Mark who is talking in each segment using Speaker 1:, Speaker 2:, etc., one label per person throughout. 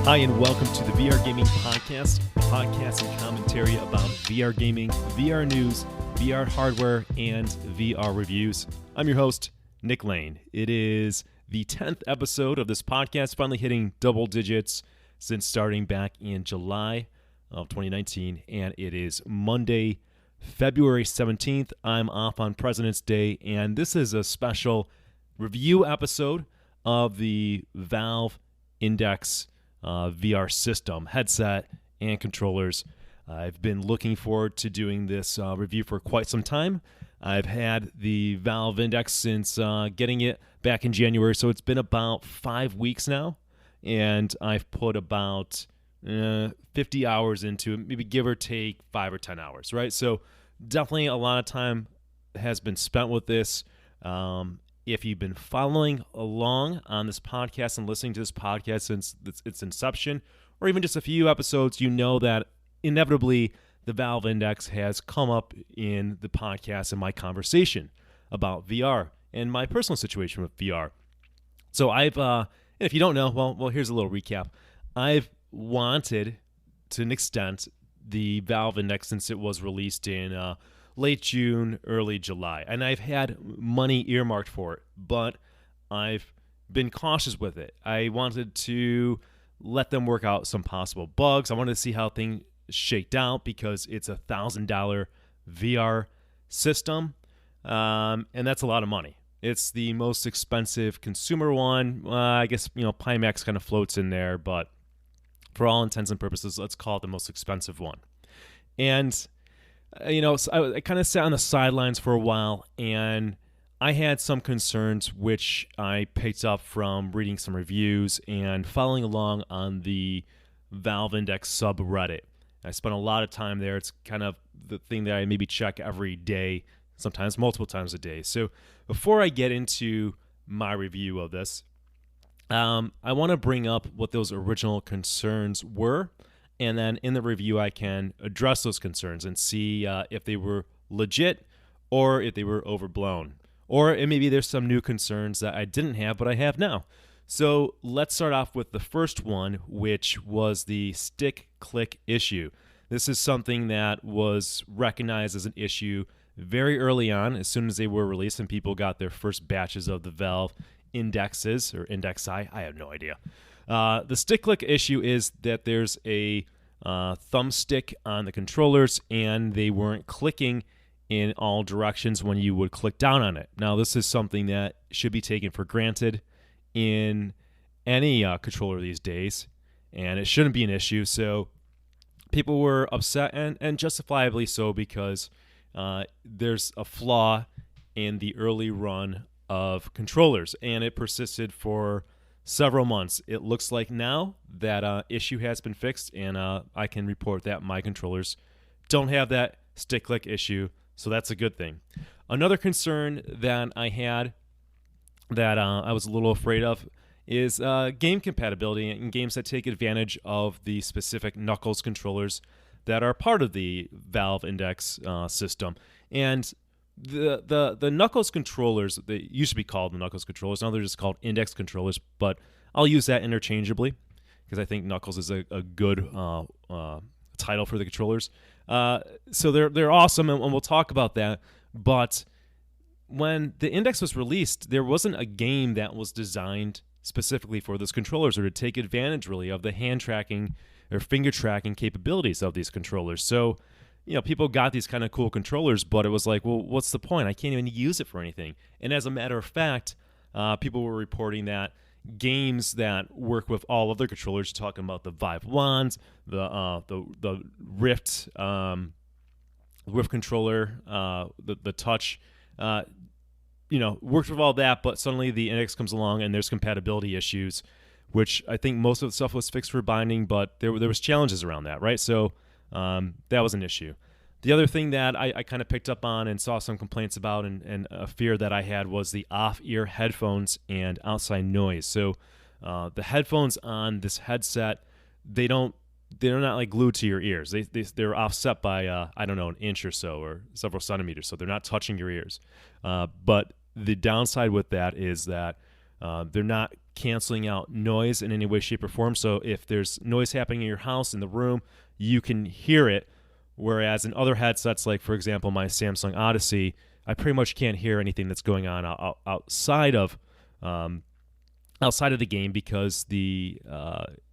Speaker 1: Hi, and welcome to the VR Gaming Podcast, a podcast and commentary about VR gaming, VR news, VR hardware, and VR reviews. I'm your host, Nick Lane. It is the 10th episode of this podcast, finally hitting double digits since starting back in July of 2019, and it is Monday, February 17th. I'm off on President's Day, and this is a special review episode of the Valve Index VR system, headset, and controllers. I've been looking forward to doing this review for quite some time. I've had the Valve Index since getting it back in January, so it's been about 5 weeks now, and I've put about 50 hours into it, maybe give or take 5 or 10 hours, right? So definitely a lot of time has been spent with this. If you've been following along on this podcast and listening to this podcast since its inception, or even just a few episodes, you know that inevitably the Valve Index has come up in the podcast and my conversation about VR and my personal situation with VR. So I've, and if you don't know, well, here's a little recap. I've wanted, to an extent, the Valve Index since it was released in late June, early July. And I've had money earmarked for it, but I've been cautious with it. I wanted to let them work out some possible bugs. I wanted to see how things shaked out because it's $1,000 VR system, and that's a lot of money. It's the most expensive consumer one. I guess, Pimax kind of floats in there, but for all intents and purposes, let's call it the most expensive one. And so I kind of sat on the sidelines for a while, and I had some concerns which I picked up from reading some reviews and following along on the Valve Index subreddit. I spent a lot of time there. It's kind of the thing that I maybe check every day, sometimes multiple times a day. So before I get into my review of this, I want to bring up what those original concerns were. And then in the review, I can address those concerns and see if they were legit or if they were overblown. Or maybe there's some new concerns that I didn't have, but I have now. So let's start off with the first one, which was the stick-click issue. This is something that was recognized as an issue very early on, as soon as they were released and people got their first batches of the Valve Indexes, or Index I have no idea. The stick-click issue is that there's a thumbstick on the controllers, and they weren't clicking in all directions when you would click down on it. Now, this is something that should be taken for granted in any controller these days, and it shouldn't be an issue. So people were upset, and justifiably so, because there's a flaw in the early run of controllers, and it persisted for several months. It looks like now that issue has been fixed, and I can report that my controllers don't have that stick-click issue, so that's a good thing. Another concern that I had that I was a little afraid of is game compatibility in games that take advantage of the specific Knuckles controllers that are part of the Valve Index system. And the Knuckles controllers, they used to be called the Knuckles controllers, now they're just called Index controllers, but I'll use that interchangeably because I think Knuckles is a good title for the controllers. So they're awesome, and we'll talk about that. But when the Index was released, there wasn't a game that was designed specifically for those controllers or to take advantage really of the hand tracking or finger tracking capabilities of these controllers. So people got these kind of cool controllers, but it was like, well, what's the point? I can't even use it for anything. And as a matter of fact, people were reporting that games that work with all other controllers, talking about the Vive Wands, the Rift controller, the Touch, worked with all that, but suddenly the Index comes along and there's compatibility issues, which I think most of the stuff was fixed for binding, but there was challenges around that, right? So that was an issue. The other thing that I kind of picked up on and saw some complaints about and a fear that I had was the off-ear headphones and outside noise. So the headphones on this headset, they're not like glued to your ears. They're offset by, an inch or so or several centimeters, so they're not touching your ears. But the downside with that is that They're not canceling out noise in any way, shape, or form. So if there's noise happening in your house, in the room, you can hear it. Whereas in other headsets, like, for example, my Samsung Odyssey, I pretty much can't hear anything that's going on outside of the game because the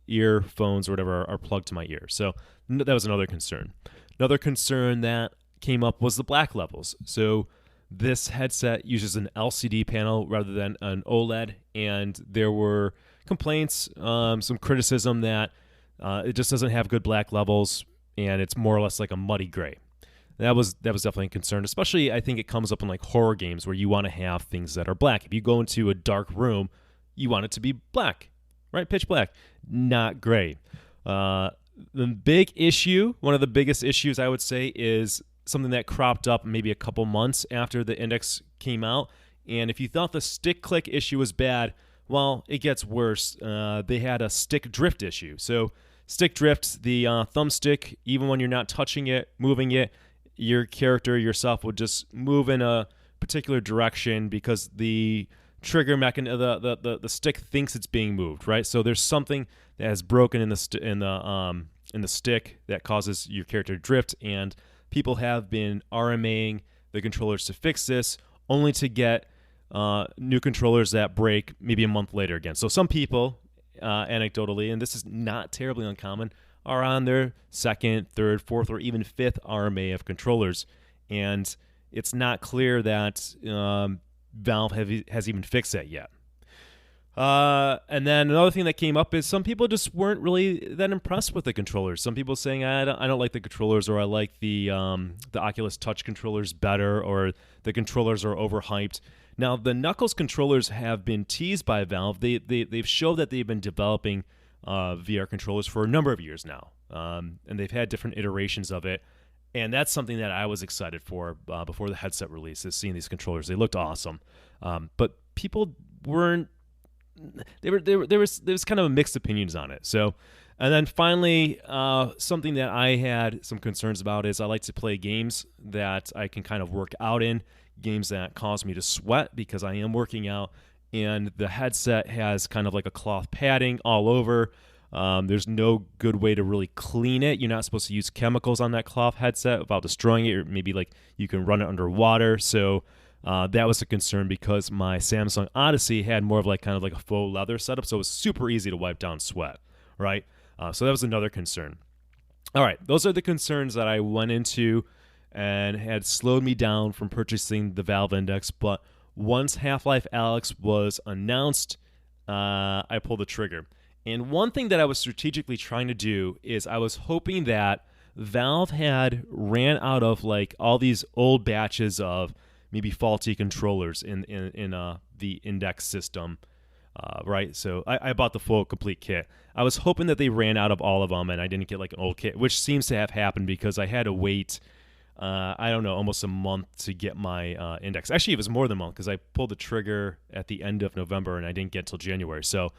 Speaker 1: earphones or whatever are plugged to my ear. So that was another concern. Another concern that came up was the black levels. So this headset uses an LCD panel rather than an OLED, and there were complaints, some criticism that it just doesn't have good black levels, and it's more or less like a muddy gray. That was definitely a concern, especially I think it comes up in like horror games where you want to have things that are black. If you go into a dark room, you want it to be black, right? Pitch black, not gray. The big issue, one of the biggest issues I would say, is something that cropped up maybe a couple months after the Index came out. And if you thought the stick click issue was bad, well, it gets worse. They had a stick drift issue. So stick drift, the thumbstick, even when you're not touching it, moving it, your character yourself would just move in a particular direction because the trigger mechanism, the stick thinks it's being moved, right? So there's something that has broken in the stick that causes your character to drift, and people have been RMAing the controllers to fix this, only to get new controllers that break maybe a month later again. So some people, anecdotally, and this is not terribly uncommon, are on their second, third, fourth, or even fifth RMA of controllers, and it's not clear that Valve has even fixed that yet. And then another thing that came up is some people just weren't really that impressed with the controllers. Some people saying, I don't like the controllers, or I like the Oculus Touch controllers better, or the controllers are overhyped. Now, the Knuckles controllers have been teased by Valve. They've showed that they've been developing VR controllers for a number of years now, and they've had different iterations of it. And that's something that I was excited for before the headset release, is seeing these controllers. They looked awesome, but people weren't. There was kind of mixed opinions on it. So, and then finally, something that I had some concerns about is I like to play games that I can kind of work out in, games that cause me to sweat because I am working out, and the headset has kind of like a cloth padding all over. There's no good way to really clean it. You're not supposed to use chemicals on that cloth headset without destroying it, or maybe like you can run it underwater. So that was a concern because my Samsung Odyssey had more of like kind of like a faux leather setup, so it was super easy to wipe down sweat, right? So that was another concern. All right, those are the concerns that I went into and had slowed me down from purchasing the Valve Index. But once Half-Life Alyx was announced, I pulled the trigger. And one thing that I was strategically trying to do is I was hoping that Valve had ran out of like all these old batches of maybe faulty controllers in the Index system, right? So I bought the full complete kit. I was hoping that they ran out of all of them and I didn't get like an old kit, which seems to have happened because I had to wait, I don't know, almost a month to get my Index. Actually, it was more than a month because I pulled the trigger at the end of November and I didn't get till January. So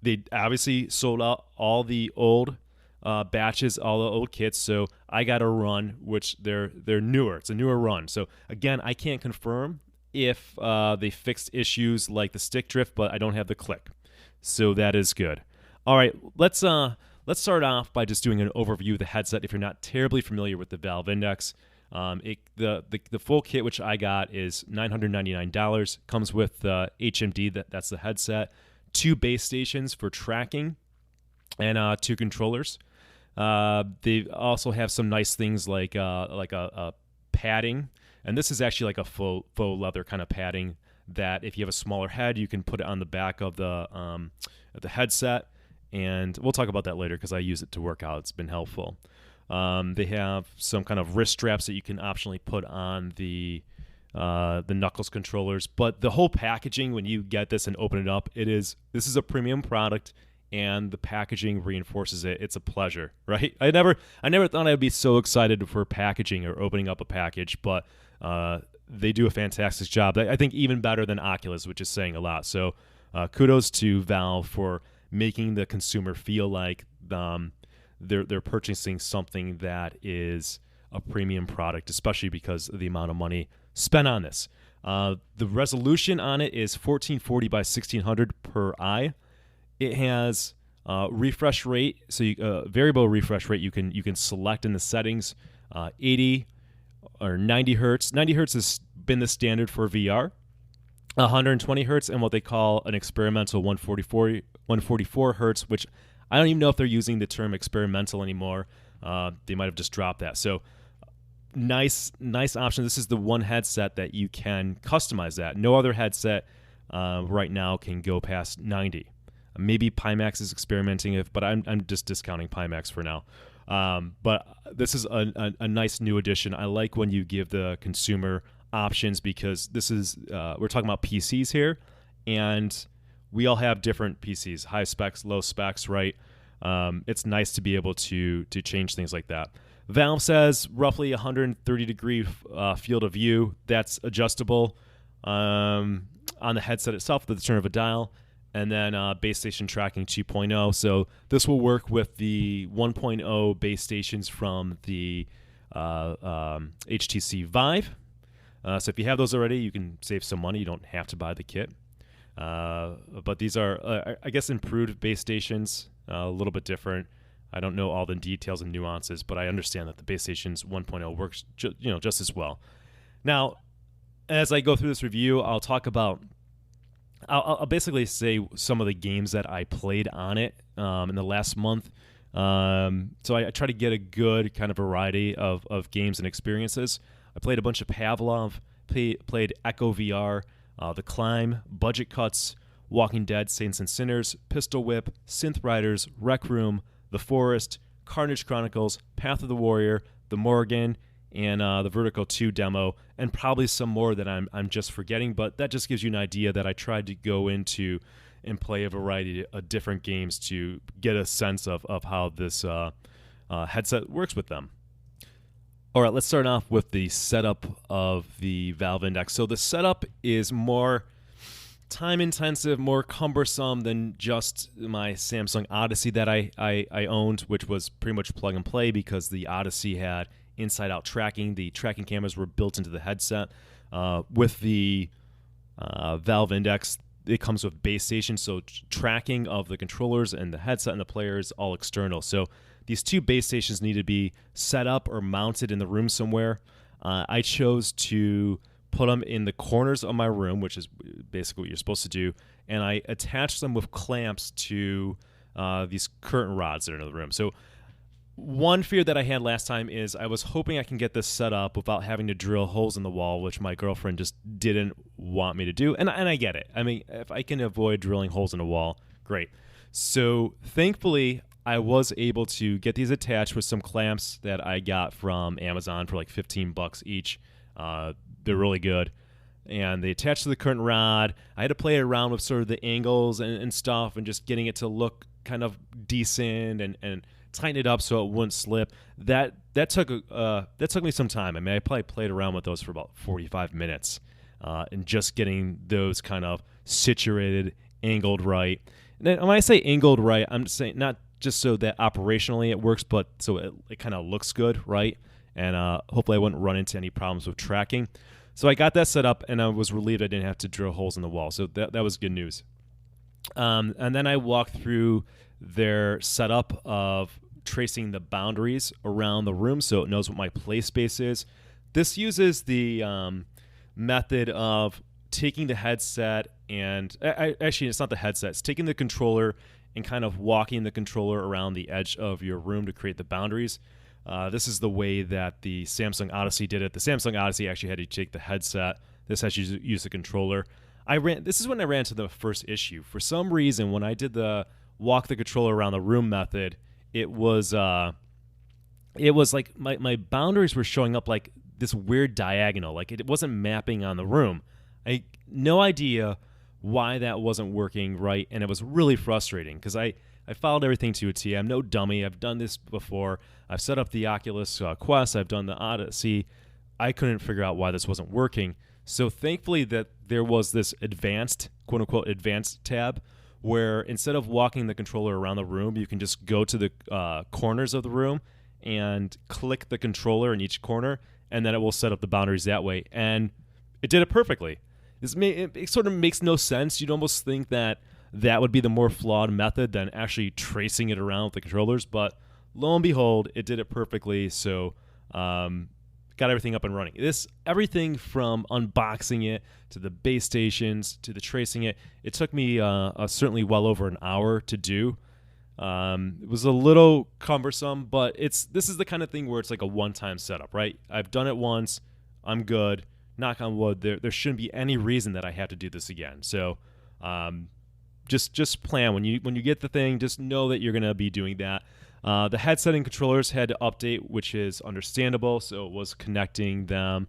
Speaker 1: they obviously sold out all the old batches, all the old kits. So I got a run, which they're newer. It's a newer run. So again, I can't confirm if they fixed issues like the stick drift, but I don't have the click. So that is good. All right, let's start off by just doing an overview of the headset if you're not terribly familiar with the Valve Index. The full kit, which I got, is $999. Comes with HMD, that's the headset, 2 base stations for tracking, and 2 controllers. They also have some nice things like a padding, and this is actually like a faux leather kind of padding that if you have a smaller head, you can put it on the back of the headset, and we'll talk about that later because I use it to work out. It's been helpful. They have some kind of wrist straps that you can optionally put on the Knuckles controllers, but the whole packaging, when you get this and open it up, this is a premium product, and the packaging reinforces it. It's a pleasure, right? I never thought I'd be so excited for packaging or opening up a package, but they do a fantastic job. I think even better than Oculus, which is saying a lot. So kudos to Valve for making the consumer feel like they're purchasing something that is a premium product, especially because of the amount of money spent on this. The resolution on it is 1440 by 1600 per eye. It has refresh rate, so variable refresh rate you can select in the settings, 80 or 90 hertz. 90 hertz has been the standard for VR. 120 hertz and what they call an experimental 144 hertz, which I don't even know if they're using the term experimental anymore. They might have just dropped that. So nice option. This is the one headset that you can customize that. No other headset right now can go past 90. Maybe Pimax is experimenting with, but I'm just discounting Pimax for now. But this is a nice new addition. I like when you give the consumer options, because this is we're talking about PCs here, and we all have different PCs, high specs, low specs, right? It's nice to be able to change things like that. Valve says roughly 130 degree field of view. That's adjustable on the headset itself with the turn of a dial. And then base station tracking 2.0. So this will work with the 1.0 base stations from the HTC Vive. So if you have those already, you can save some money. You don't have to buy the kit. But these are, I guess, improved base stations, a little bit different. I don't know all the details and nuances, but I understand that the base stations 1.0 works just as well. Now, as I go through this review, I'll talk about I'll basically say some of the games that I played on it in the last month. So I try to get a good kind of variety of games and experiences. I played a bunch of Pavlov, played Echo VR, The Climb, Budget Cuts, Walking Dead, Saints and Sinners, Pistol Whip, Synth Riders, Rec Room, The Forest, Carnage Chronicles, Path of the Warrior, The Morgan, and the Vertigo 2 demo, and probably some more that I'm just forgetting, but that just gives you an idea that I tried to go into and play a variety of different games to get a sense of how this headset works with them. All right, let's start off with the setup of the Valve Index. So the setup is more time-intensive, more cumbersome than just my Samsung Odyssey that I owned, which was pretty much plug and play because the Odyssey had inside-out tracking. The tracking cameras were built into the headset. With the Valve Index, it comes with base stations, so tracking of the controllers and the headset and the player is all external. So these two base stations need to be set up or mounted in the room somewhere. I chose to put them in the corners of my room, which is basically what you're supposed to do, and I attached them with clamps to these curtain rods that are in the room. So one fear that I had last time is I was hoping I can get this set up without having to drill holes in the wall, which my girlfriend just didn't want me to do. And I get it. I mean, if I can avoid drilling holes in a wall, great. So thankfully, I was able to get these attached with some clamps that I got from Amazon for like $15 each. They're really good. And they attach to the curtain rod. I had to play around with sort of the angles and stuff and just getting it to look kind of decent and tighten it up so it wouldn't slip. That took me some time. I mean, I probably played around with those for about 45 minutes and just getting those kind of situated, angled right. And then when I say angled right, I'm saying not just so that operationally it works, but so it kind of looks good, right? And hopefully I wouldn't run into any problems with tracking. So I got that set up, and I was relieved I didn't have to drill holes in the wall. So that was good news. And then I walked through their setup of tracing the boundaries around the room so it knows what my play space is. This uses the method of taking the headset and actually it's not the headset, it's taking the controller and kind of walking the controller around the edge of your room to create the boundaries. This is the way that the Samsung Odyssey did it. The Samsung Odyssey actually had to take the headset. This has to use the controller. This is when I ran into the first issue. For some reason, when I did the walk the controller around the room method, it was like my boundaries were showing up like this weird diagonal, like it wasn't mapping on the room. I no idea why that wasn't working right, and it was really frustrating because I followed everything to a T. I'm no dummy. I've done this before. I've set up the Oculus Quest. I've done the Odyssey. I couldn't figure out why this wasn't working. So thankfully that there was this advanced, quote-unquote, advanced tab where instead of walking the controller around the room, you can just go to the corners of the room and click the controller in each corner, and then it will set up the boundaries that way. And It did it perfectly. It sort of makes no sense. You'd almost think that would be the more flawed method than actually tracing it around with the controllers, but lo and behold, it did it perfectly. So got everything up and running. Everything from unboxing it to the base stations to the tracing it took me certainly well over an hour to do. It was a little cumbersome, but this is the kind of thing where it's like a one-time setup, right? I've done it once, I'm good. Knock on wood, there shouldn't be any reason that I have to do this again. So just plan when you get the thing, just know that you're going to be doing that. The headset and controllers had to update, which is understandable. So it was connecting them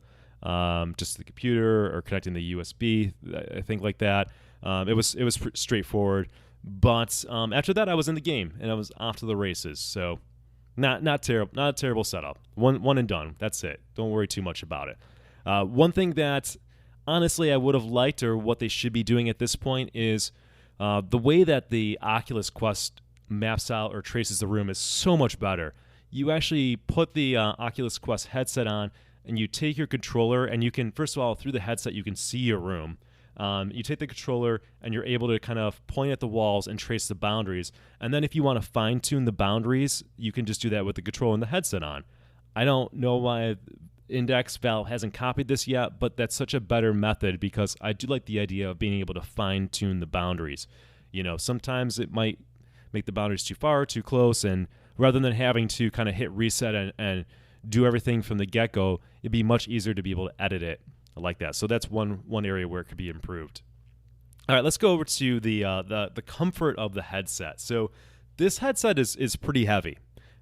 Speaker 1: just to the computer or connecting the USB, I think like that. It was straightforward. But after that, I was in the game and I was off to the races. So not terrible, not a terrible setup. One and done. That's it. Don't worry too much about it. One thing that honestly I would have liked, or what they should be doing at this point, is the way that the Oculus Quest maps out or traces the room is so much better. You actually put the Oculus Quest headset on and you take your controller and you can, first of all, through the headset, you can see your room. You take the controller and you're able to kind of point at the walls and trace the boundaries. And then if you want to fine tune the boundaries, you can just do that with the controller and the headset on. I don't know why Index Valve hasn't copied this yet, but that's such a better method because I do like the idea of being able to fine tune the boundaries. Sometimes it might make the boundaries too far, too close, and rather than having to kind of hit reset and do everything from the get-go, it'd be much easier to be able to edit it like that. So that's one area where it could be improved. All right, let's go over to the comfort of the headset. So this headset is pretty heavy.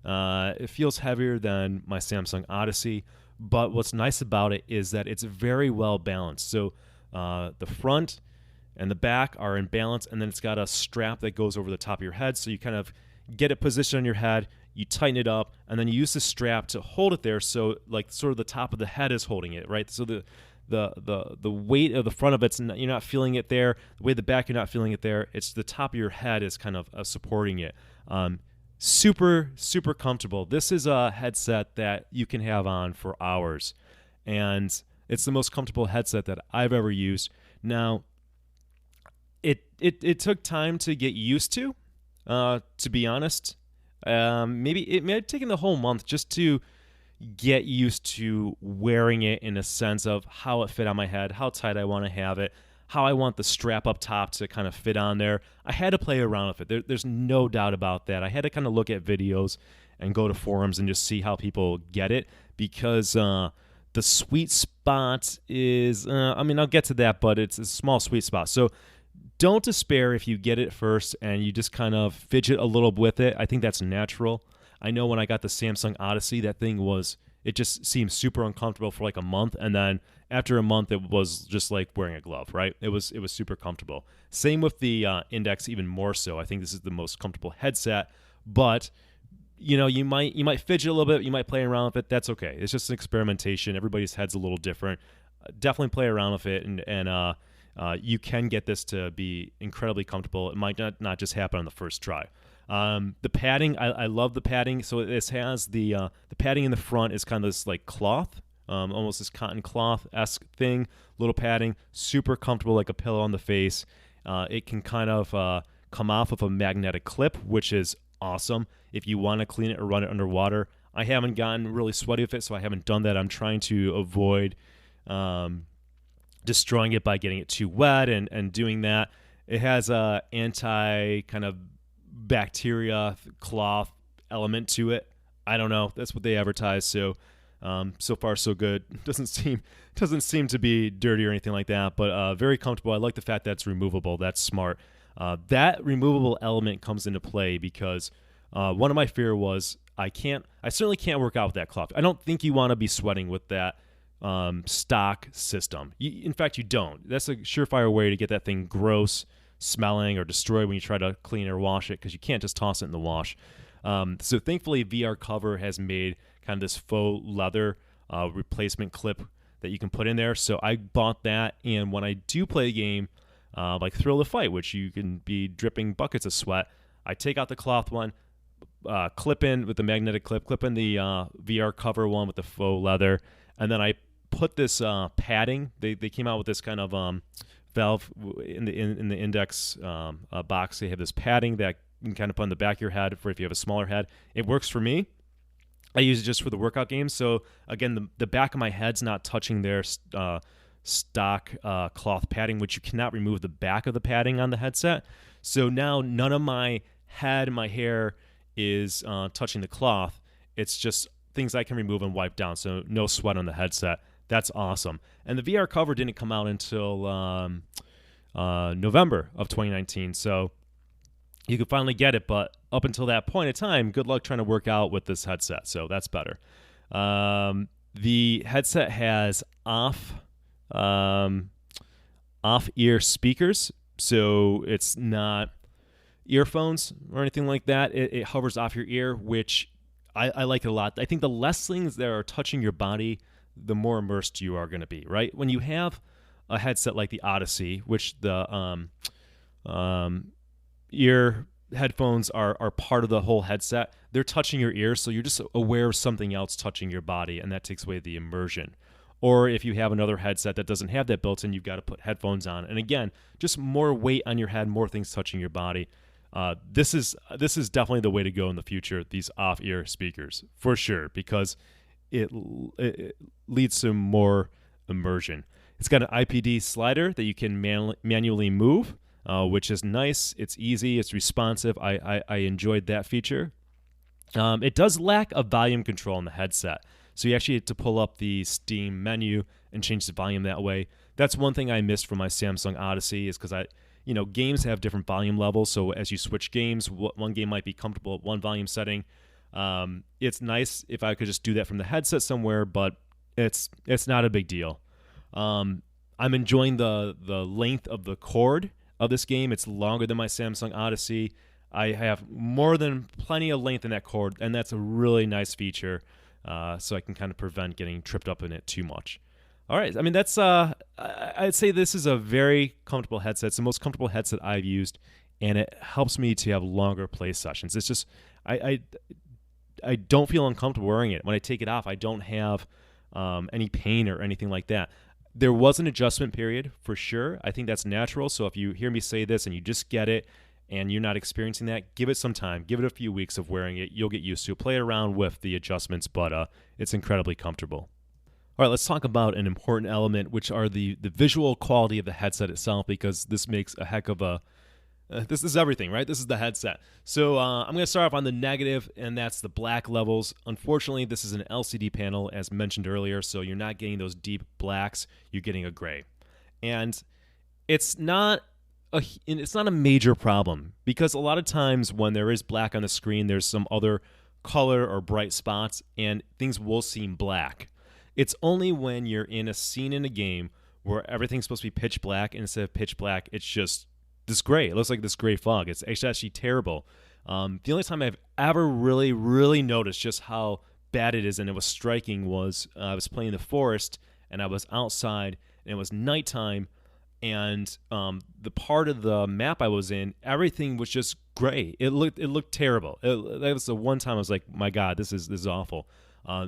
Speaker 1: It feels heavier than my Samsung Odyssey, but what's nice about it is that it's very well balanced. So the front and the back are in balance, and then it's got a strap that goes over the top of your head, so you kind of get it positioned on your head, you tighten it up, and then you use the strap to hold it there, so like sort of the top of the head is holding it, right? So the weight of the front of you're not feeling it there. The weight of the back, you're not feeling it there. It's the top of your head is kind of supporting it. Super, super comfortable. This is a headset that you can have on for hours, and it's the most comfortable headset that I've ever used. Now, it took time to get used to be honest. Maybe it may have taken the whole month just to get used to wearing it in a sense of how it fit on my head, how tight I want to have it, how I want the strap up top to kind of fit on there. I had to play around with it. There's no doubt about that. I had to kind of look at videos and go to forums and just see how people get it, because the sweet spot is, I'll get to that, but it's a small sweet spot. So don't despair if you get it first and you just kind of fidget a little with it. I think that's natural. I know when I got the Samsung Odyssey, it just seemed super uncomfortable for like a month, and then after a month, it was just like wearing a glove, right? It was super comfortable. Same with the Index, even more so. I think this is the most comfortable headset, but you might fidget a little bit, you might play around with it. That's okay. It's just an experimentation. Everybody's head's a little different. Definitely play around with it, and you can get this to be incredibly comfortable. It might not just happen on the first try. The padding, I love the padding. So this has the padding in the front is kind of this like cloth, almost this cotton cloth-esque thing, little padding, super comfortable, like a pillow on the face. It can kind of come off of a magnetic clip, which is awesome if you want to clean it or run it underwater. I haven't gotten really sweaty with it, so I haven't done that. I'm trying to avoid destroying it by getting it too wet and doing that. It has a anti kind of bacteria cloth element to it. I don't know. That's what they advertise. So so far so good. Doesn't seem to be dirty or anything like that, but very comfortable. I like the fact that it's removable. That's smart. That removable element comes into play because one of my fear was I certainly can't work out with that cloth. I don't think you want to be sweating with that stock system. In fact, you don't. That's a surefire way to get that thing gross, smelling, or destroyed when you try to clean or wash it, because you can't just toss it in the wash. So thankfully, VR Cover has made kind of this faux leather replacement clip that you can put in there. So I bought that, and when I do play a game like Thrill the Fight, which you can be dripping buckets of sweat, I take out the cloth one, clip in with the magnetic clip in the VR Cover one with the faux leather, and then I put this padding. They came out with this kind of valve in the index box. They have this padding that you can kind of put on the back of your head for if you have a smaller head. It works for me. I use it just for the workout games. So again, the back of my head's not touching their stock cloth padding, which you cannot remove the back of the padding on the headset. So now none of my head and my hair is touching the cloth. It's just things I can remove and wipe down, so no sweat on the headset. That's awesome. And the VR cover didn't come out until November of 2019, so you could finally get it. But up until that point in time, good luck trying to work out with this headset, so that's better. The headset has off-ear speakers, so it's not earphones or anything like that. It hovers off your ear, which I like it a lot. I think the less things that are touching your body, the more immersed you are going to be, right? When you have a headset like the Odyssey, which the ear headphones are part of the whole headset, they're touching your ears, so you're just aware of something else touching your body, and that takes away the immersion. Or if you have another headset that doesn't have that built in, you've got to put headphones on. And again, just more weight on your head, more things touching your body. This is definitely the way to go in the future, these off-ear speakers, for sure, because it leads to more immersion. It's got an IPD slider that you can manually move, which is nice. It's easy. It's responsive. I enjoyed that feature. It does lack a volume control in the headset, so you actually have to pull up the Steam menu and change the volume that way. That's one thing I missed from my Samsung Odyssey, is because games have different volume levels, so as you switch games, one game might be comfortable at one volume setting. It's nice if I could just do that from the headset somewhere, but it's not a big deal. I'm enjoying the length of the cord of this game. It's longer than my Samsung Odyssey. I have more than plenty of length in that cord, and that's a really nice feature, so I can kind of prevent getting tripped up in it too much. All right, I mean, that's I'd say this is a very comfortable headset. It's the most comfortable headset I've used, and it helps me to have longer play sessions. It's just I don't feel uncomfortable wearing it. When I take it off, I don't have any pain or anything like that. There was an adjustment period for sure. I think that's natural. So if you hear me say this and you just get it and you're not experiencing that, give it some time. Give it a few weeks of wearing it. You'll get used to it. Play around with the adjustments, but it's incredibly comfortable. All right, let's talk about an important element, which are the visual quality of the headset itself, because this makes a heck of a this is everything, right? This is the headset. So I'm going to start off on the negative, and that's the black levels. Unfortunately, this is an LCD panel, as mentioned earlier, so you're not getting those deep blacks. You're getting a gray. And it's not a major problem, because a lot of times when there is black on the screen, there's some other color or bright spots, and things will seem black. It's only when you're in a scene in a game where everything's supposed to be pitch black, and instead of pitch black, it's just this gray. It looks like this gray fog. It's actually terrible. The only time I've ever really, really noticed just how bad it is, and it was striking, was I was playing the forest, and I was outside, and it was nighttime, and the part of the map I was in, everything was just gray. It looked terrible. That was the one time I was like, my God, this is awful.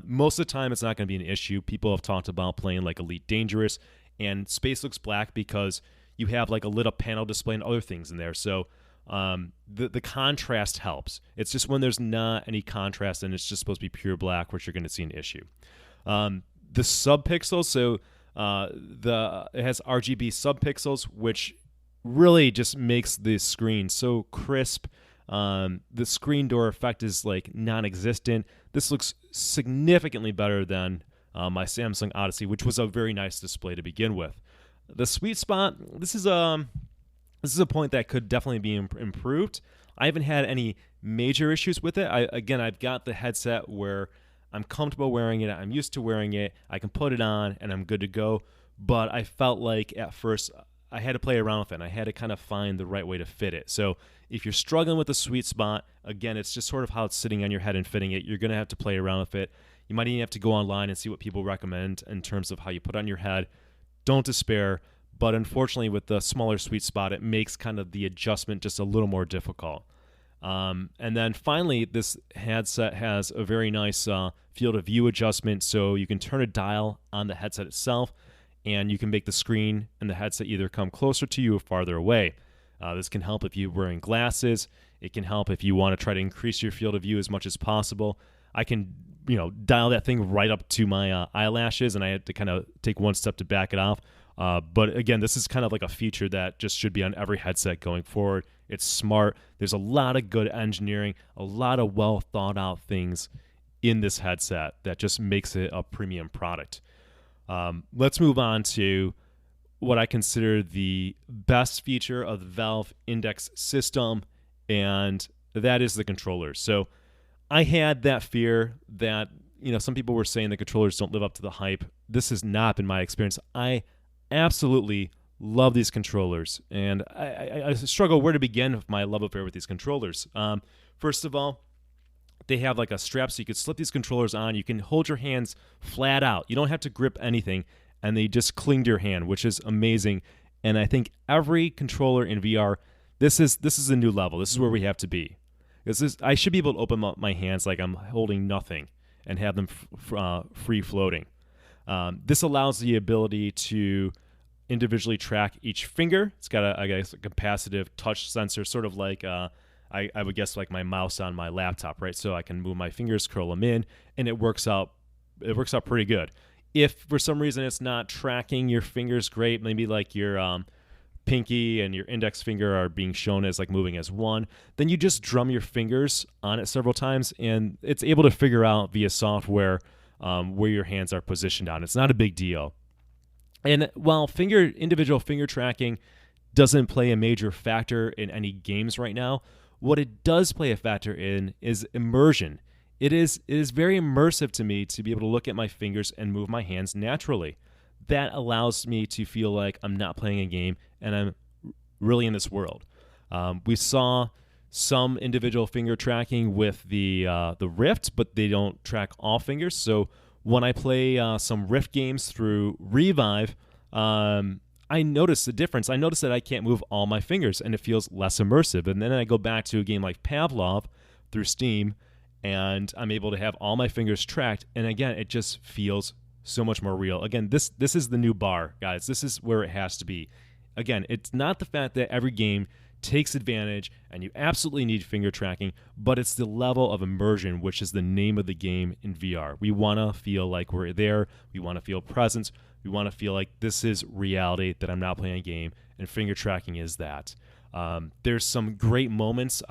Speaker 1: Most of the time, it's not going to be an issue. People have talked about playing like Elite Dangerous, and space looks black because you have like a lit up panel display and other things in there. So the contrast helps. It's just when there's not any contrast and it's just supposed to be pure black, which you're going to see an issue. The subpixels, so it has RGB subpixels, which really just makes the screen so crisp. The screen door effect is like non-existent. This looks significantly better than my Samsung Odyssey, which was a very nice display to begin with. The sweet spot, this is a point that could definitely be improved. I haven't had any major issues with it. I've got the headset where I'm comfortable wearing it. I'm used to wearing it. I can put it on and I'm good to go. But I felt like at first I had to play around with it, and I had to kind of find the right way to fit it. So if you're struggling with the sweet spot, again, it's just sort of how it's sitting on your head and fitting it. You're going to have to play around with it. You might even have to go online and see what people recommend in terms of how you put it on your head. Don't despair, but unfortunately with the smaller sweet spot, it makes kind of the adjustment just a little more difficult. And then finally, this headset has a very nice field of view adjustment, so you can turn a dial on the headset itself, and you can make the screen and the headset either come closer to you or farther away. This can help if you're wearing glasses. It can help if you want to try to increase your field of view as much as possible. I can, dial that thing right up to my eyelashes, and I had to kind of take one step to back it off. But again, this is kind of like a feature that just should be on every headset going forward. It's smart. There's a lot of good engineering, a lot of well thought out things in this headset that just makes it a premium product. Let's move on to what I consider the best feature of the Valve Index system, and that is the controllers. So I had that fear that, some people were saying the controllers don't live up to the hype. This has not been my experience. I absolutely love these controllers, and I struggle where to begin with my love affair with these controllers. First of all, they have like a strap so you can slip these controllers on. You can hold your hands flat out. You don't have to grip anything, and they just cling to your hand, which is amazing. And I think every controller in VR, this is a new level. This is where we have to be. I should be able to open up my hands like I'm holding nothing and have them free floating. This allows the ability to individually track each finger. It's got a capacitive touch sensor, sort of like I would guess like my mouse on my laptop, right? So I can move my fingers, curl them in, and it works out pretty good. If for some reason it's not tracking your fingers great, maybe like your pinky and your index finger are being shown as like moving as one, then you just drum your fingers on it several times, and it's able to figure out via software where your hands are positioned on. It's not a big deal. And while individual finger tracking doesn't play a major factor in any games right now, what it does play a factor in is immersion. It is very immersive to me to be able to look at my fingers and move my hands naturally. That allows me to feel like I'm not playing a game and I'm really in this world. We saw some individual finger tracking with the Rift, but they don't track all fingers. So when I play some Rift games through Revive, I notice the difference. I notice that I can't move all my fingers, and it feels less immersive. And then I go back to a game like Pavlov through Steam, and I'm able to have all my fingers tracked. And again, it just feels so much more real. Again, this is the new bar, guys. This is where it has to be. Again, it's not the fact that every game takes advantage and you absolutely need finger tracking, but it's the level of immersion, which is the name of the game in VR. We want to feel like we're there. We want to feel presence. We want to feel like this is reality, that I'm not playing a game, and finger tracking is that. There's some great moments.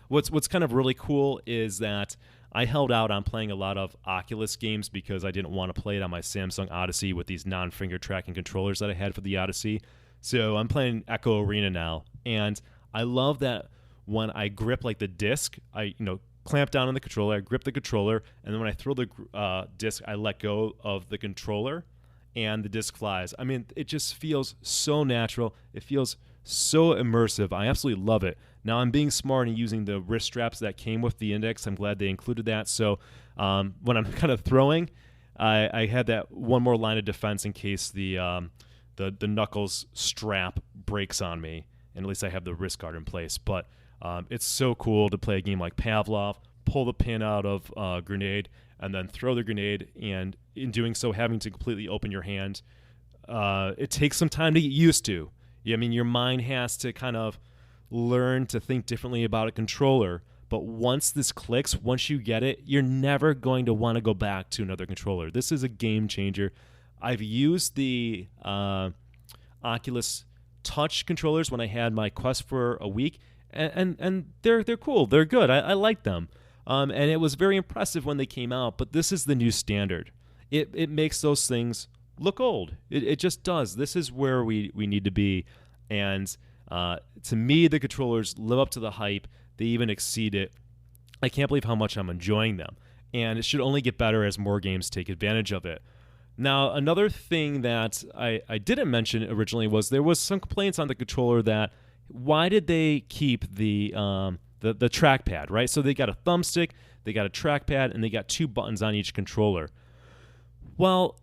Speaker 1: What's kind of really cool is that I held out on playing a lot of Oculus games because I didn't want to play it on my Samsung Odyssey with these non-finger tracking controllers that I had for the Odyssey. So I'm playing Echo Arena now, and I love that when I grip like the disc, I clamp down on the controller, I grip the controller, and then when I throw the disc, I let go of the controller, and the disc flies. I mean, it just feels so natural. It feels so immersive. I absolutely love it. Now I'm being smart and using the wrist straps that came with the Index. I'm glad they included that. So when I'm kind of throwing, I had that one more line of defense in case the knuckles strap breaks on me, and at least I have the wrist guard in place. But it's so cool to play a game like Pavlov, pull the pin out of a grenade, and then throw the grenade, and in doing so, having to completely open your hand. It takes some time to get used to. I mean, your mind has to kind of learn to think differently about a controller, but once this clicks, once you get it, you're never going to want to go back to another controller. This is a game changer. I've used the Oculus Touch controllers when I had my Quest for a week, and they're cool. They're good. I like them. And it was very impressive when they came out, but this is the new standard. It makes those things look old. It just does. This is where we need to be. And to me, the controllers live up to the hype. They even exceed it. I can't believe how much I'm enjoying them. And it should only get better as more games take advantage of it. Now, another thing that I didn't mention originally was there was some complaints on the controller that why did they keep the trackpad, right? So they got a thumbstick, they got a trackpad, and they got 2 buttons on each controller. Well,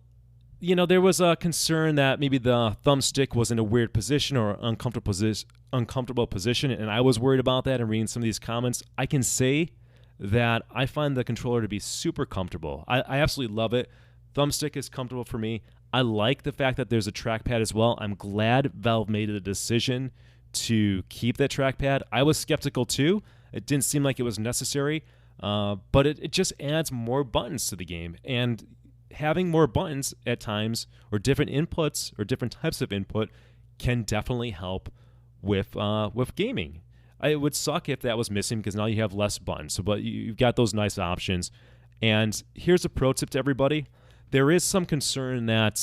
Speaker 1: there was a concern that maybe the thumbstick was in a weird position or uncomfortable position, and I was worried about that and reading some of these comments. I can say that I find the controller to be super comfortable. I absolutely love it. Thumbstick is comfortable for me. I like the fact that there's a trackpad as well. I'm glad Valve made the decision to keep that trackpad. I was skeptical too. It didn't seem like it was necessary, but it just adds more buttons to the game. And having more buttons at times, or different inputs or different types of input, can definitely help with gaming. It would suck if that was missing, because now you have less buttons. But you've got those nice options. And here's a pro tip to everybody. There is some concern that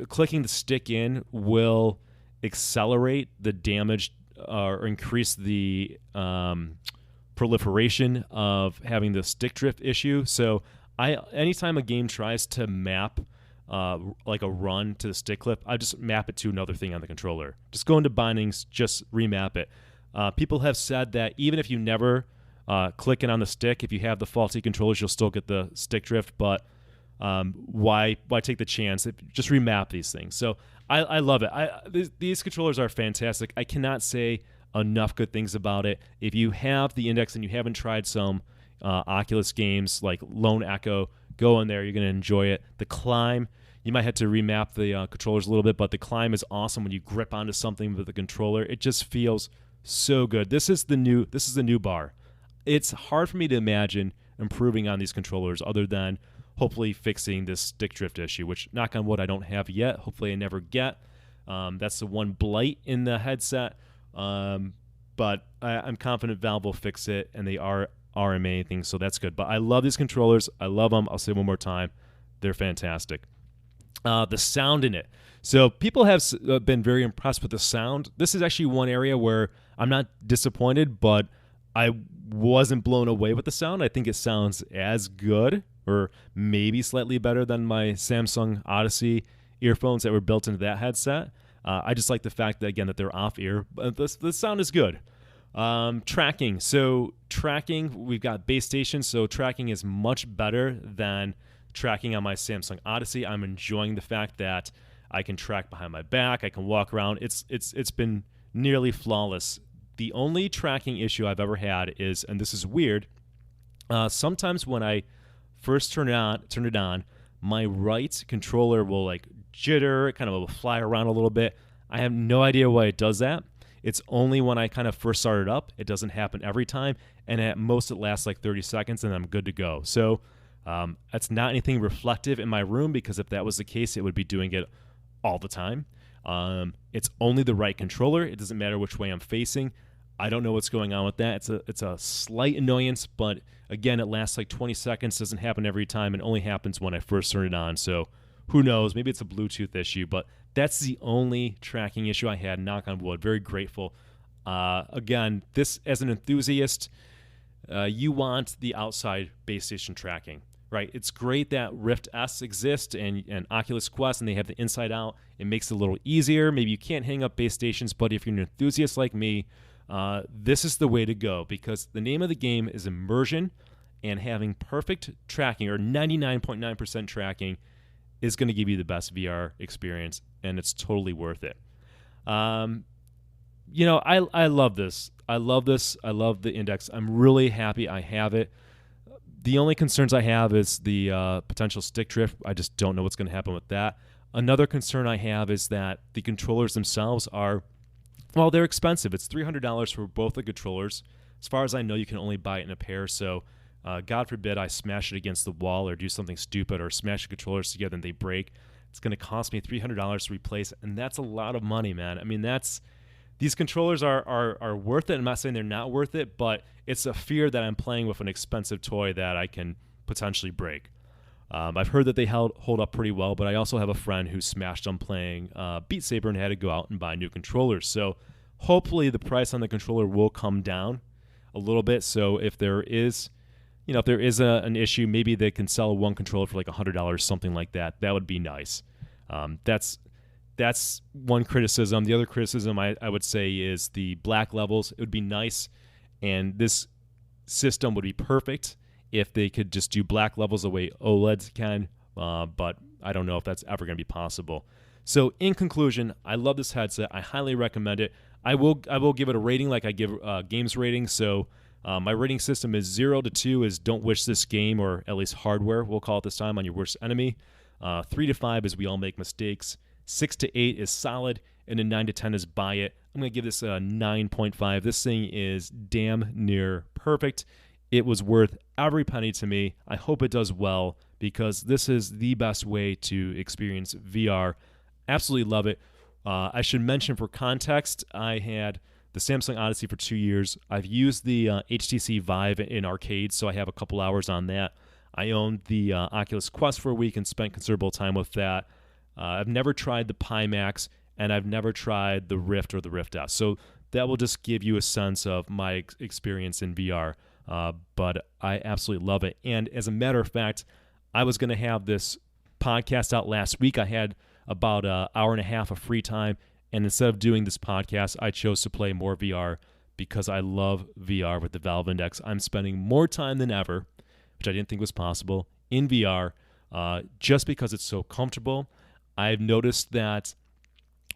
Speaker 1: clicking the stick in will accelerate the damage or increase the proliferation of having the stick drift issue. So anytime a game tries to map like a run to the stick clip, I just map it to another thing on the controller. Just go into bindings, just remap it. People have said that even if you never click it on the stick, if you have the faulty controllers, you'll still get the stick drift, but why take the chance? Just remap these things. So I love it. These controllers are fantastic. I cannot say enough good things about it. If you have the Index and you haven't tried some Oculus games like Lone Echo, go in there. You're going to enjoy it. The Climb, you might have to remap the controllers a little bit, but the Climb is awesome when you grip onto something with the controller. It just feels so good. This is the new bar. It's hard for me to imagine improving on these controllers other than hopefully fixing this stick drift issue, which, knock on wood, I don't have yet. Hopefully I never get. That's the one blight in the headset. But I'm confident Valve will fix it, and they are RMA things, so that's good. But I love these controllers. I love them. I'll say it one more time. They're fantastic. The sound in it. So people have been very impressed with the sound. This is actually one area where I'm not disappointed, but I wasn't blown away with the sound. I think it sounds as good or maybe slightly better than my Samsung Odyssey earphones that were built into that headset. I just like the fact that, again, that they're off-ear. But the sound is good. Tracking. So tracking, we've got base stations, so tracking is much better than tracking on my Samsung Odyssey. I'm enjoying the fact that I can track behind my back. I can walk around. It's been nearly flawless. The only tracking issue I've ever had is, and this is weird, sometimes when I first turn it on, my right controller will like jitter, it kind of will fly around a little bit. I have no idea why it does that. It's only when I kind of first start it up. It doesn't happen every time, and at most it lasts like 30 seconds, and I'm good to go. So that's not anything reflective in my room, because if that was the case, it would be doing it all the time. It's only the right controller. It doesn't matter which way I'm facing. I don't know what's going on with that. It's a slight annoyance, but again, it lasts like 20 seconds. Doesn't happen every time. It only happens when I first turn it on. So who knows? Maybe it's a Bluetooth issue, but that's the only tracking issue I had. Knock on wood. Very grateful. Again, this, as an enthusiast, you want the outside base station tracking, right? It's great that Rift S exists and Oculus Quest, and they have the inside out. It makes it a little easier. Maybe you can't hang up base stations, but if you're an enthusiast like me, this is the way to go, because the name of the game is immersion, and having perfect tracking, or 99.9% tracking, is going to give you the best VR experience, and it's totally worth it. I love this. I love the Index. I'm really happy I have it. The only concerns I have is the potential stick drift. I just don't know what's going to happen with that. Another concern I have is that the controllers themselves are, well, they're expensive. It's $300 for both the controllers. As far as I know, you can only buy it in a pair, so God forbid I smash it against the wall or do something stupid or smash the controllers together and they break. It's going to cost me $300 to replace, and that's a lot of money, man. I mean, these controllers are worth it. I'm not saying they're not worth it, but it's a fear that I'm playing with an expensive toy that I can potentially break. I've heard that they hold up pretty well, but I also have a friend who smashed them playing Beat Saber and had to go out and buy new controllers. So hopefully the price on the controller will come down a little bit. So if there is, an issue, maybe they can sell one controller for like $100, something like that. That would be nice. That's one criticism. The other criticism I would say is the black levels. It would be nice, and this system would be perfect if they could just do black levels the way OLEDs can, but I don't know if that's ever going to be possible. So in conclusion, I love this headset. I highly recommend it. I will give it a rating like I give games ratings. So my rating system is 0 to 2 is don't wish this game, or at least hardware, we'll call it this time, on your worst enemy. 3 to 5 is we all make mistakes. 6 to 8 is solid. And then 9 to 10 is buy it. I'm going to give this a 9.5. This thing is damn near perfect. It was worth every penny to me. I hope it does well, because this is the best way to experience VR. Absolutely love it. I should mention for context, I had the Samsung Odyssey for 2 years. I've used the HTC Vive in arcades, so I have a couple hours on that. I owned the Oculus Quest for a week and spent considerable time with that. I've never tried the Pimax, and I've never tried the Rift or the Rift S. So that will just give you a sense of my experience in VR. But I absolutely love it. And as a matter of fact, I was going to have this podcast out last week. I had about an hour and a half of free time, and instead of doing this podcast, I chose to play more VR because I love VR with the Valve Index. I'm spending more time than ever, which I didn't think was possible, in VR just because it's so comfortable. I've noticed that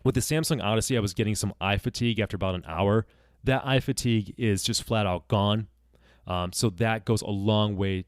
Speaker 1: with the Samsung Odyssey, I was getting some eye fatigue after about an hour. That eye fatigue is just flat out gone. So that goes a long way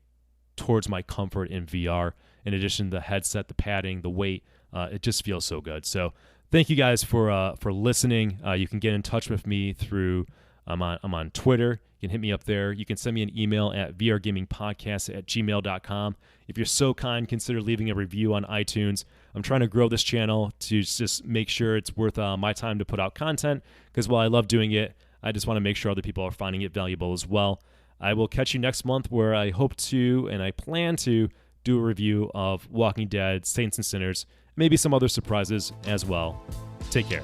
Speaker 1: towards my comfort in VR. In addition to the headset, the padding, the weight, it just feels so good. So thank you guys for listening. You can get in touch with me through I'm on Twitter. You can hit me up there. You can send me an email at vrgamingpodcast@gmail.com. If you're so kind, consider leaving a review on iTunes. I'm trying to grow this channel to just make sure it's worth my time to put out content, because while I love doing it, I just want to make sure other people are finding it valuable as well. I will catch you next month, where I hope to, and I plan to, do a review of Walking Dead, Saints and Sinners, maybe some other surprises as well. Take care.